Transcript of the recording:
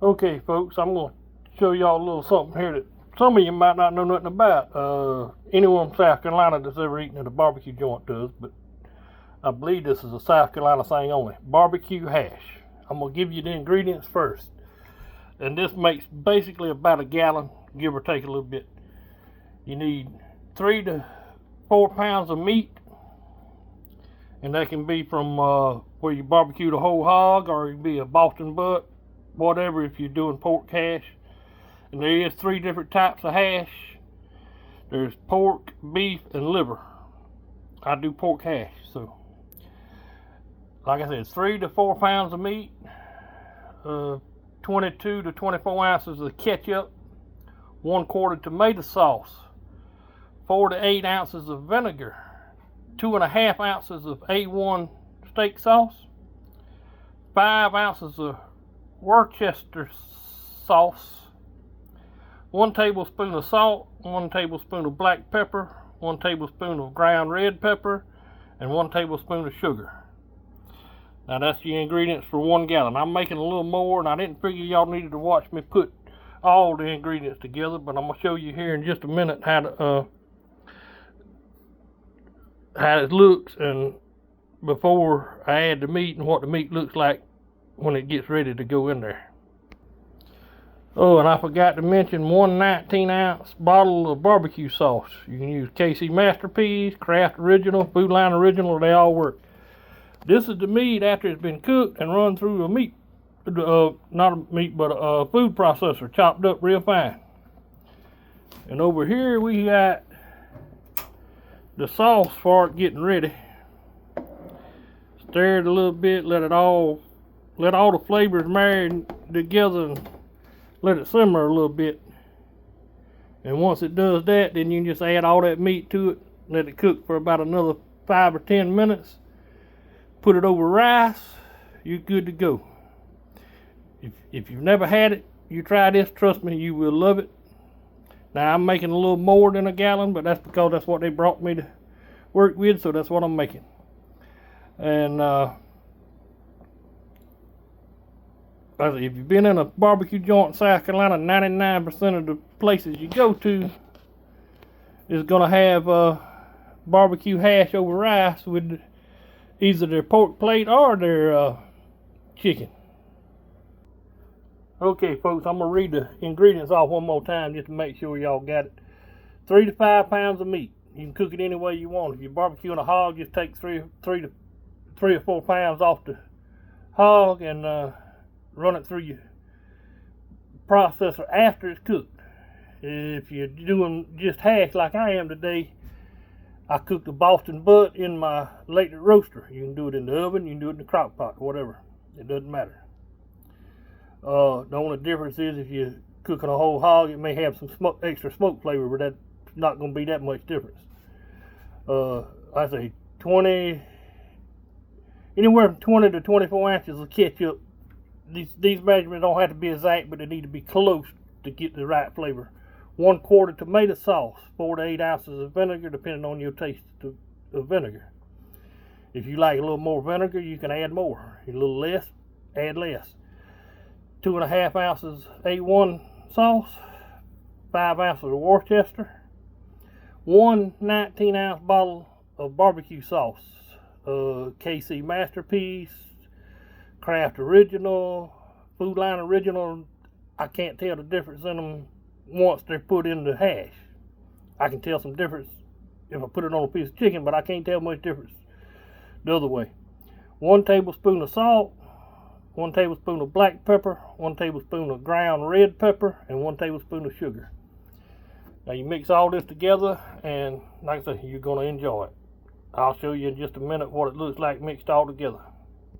Okay, folks, I'm going to show y'all a little something here that some of you might not know nothing about. Anyone from South Carolina that's ever eaten at a barbecue joint does, but I believe this is a South Carolina thing only. Barbecue hash. I'm going to give you the ingredients first. And this makes basically about a gallon, give or take a little bit. You need 3 to 4 pounds of meat, and that can be from where you barbecue the whole hog, or it can be a Boston butt, whatever, if you're doing pork hash. And there is 3 different types of hash. There's pork, beef, and liver. I do pork hash, so like I said, 3 to 4 pounds of meat, 22 to 24 ounces of ketchup, 1/4 tomato sauce, 4 to 8 ounces of vinegar, 2.5 ounces of A1 steak sauce, 5 ounces of Worcester sauce, 1 tablespoon of salt, 1 tablespoon of black pepper, 1 tablespoon of ground red pepper, and 1 tablespoon of sugar. Now that's the ingredients for 1 gallon. I'm making a little more, and I didn't figure y'all needed to watch me put all the ingredients together, but I'm going to show you here in just a minute how it looks and before I add the meat, and what the meat looks like when it gets ready to go in there. Oh, and I forgot to mention 1 19-ounce bottle of barbecue sauce. You can use KC Masterpiece, Kraft Original, Food Line Original, they all work. This is the meat after it's been cooked and run through a meat, not a meat, but a food processor, chopped up real fine. And over here we got the sauce for it getting ready. Stir it a little bit, let all the flavors marry together, and let it simmer a little bit. And once it does that, then you can just add all that meat to it, let it cook for about another 5 or 10 minutes. Put it over rice, you're good to go. If you've never had it, you try this, trust me, you will love it. Now I'm making a little more than a gallon, but that's because that's what they brought me to work with, so that's what I'm making. And if you've been in a barbecue joint in South Carolina, 99% of the places you go to is gonna have barbecue hash over rice with either their pork plate or their chicken. Okay, folks, I'm gonna read the ingredients off one more time just to make sure y'all got it. 3 to 5 pounds of meat. You can cook it any way you want. If you're barbecuing a hog, just take 3 or 4 pounds off the hog and run it through your processor after it's cooked. If you're doing just hash like I am today, I cook the Boston butt in my electric roaster. You can do it in the oven, you can do it in the crock pot, whatever. It doesn't matter. The only difference is if you're cooking a whole hog, it may have some extra smoke flavor, but that's not going to be that much difference. I say anywhere from 20 to 24 ounces of ketchup. These measurements don't have to be exact, but they need to be close to get the right flavor. 1/4 tomato sauce, 4 to 8 ounces of vinegar, depending on your taste of vinegar. If you like a little more vinegar, you can add more. A little less, add less. 2.5 ounces A1 sauce, 5 ounces of Worcester, 1 19-ounce bottle of barbecue sauce, KC Masterpiece, Kraft Original, Food Line Original. I can't tell the difference in them once they're put in the hash. I can tell some difference if I put it on a piece of chicken, but I can't tell much difference the other way. 1 tablespoon of salt, 1 tablespoon of black pepper, 1 tablespoon of ground red pepper, and 1 tablespoon of sugar. Now you mix all this together, and like I said, you're going to enjoy it. I'll show you in just a minute what it looks like mixed all together.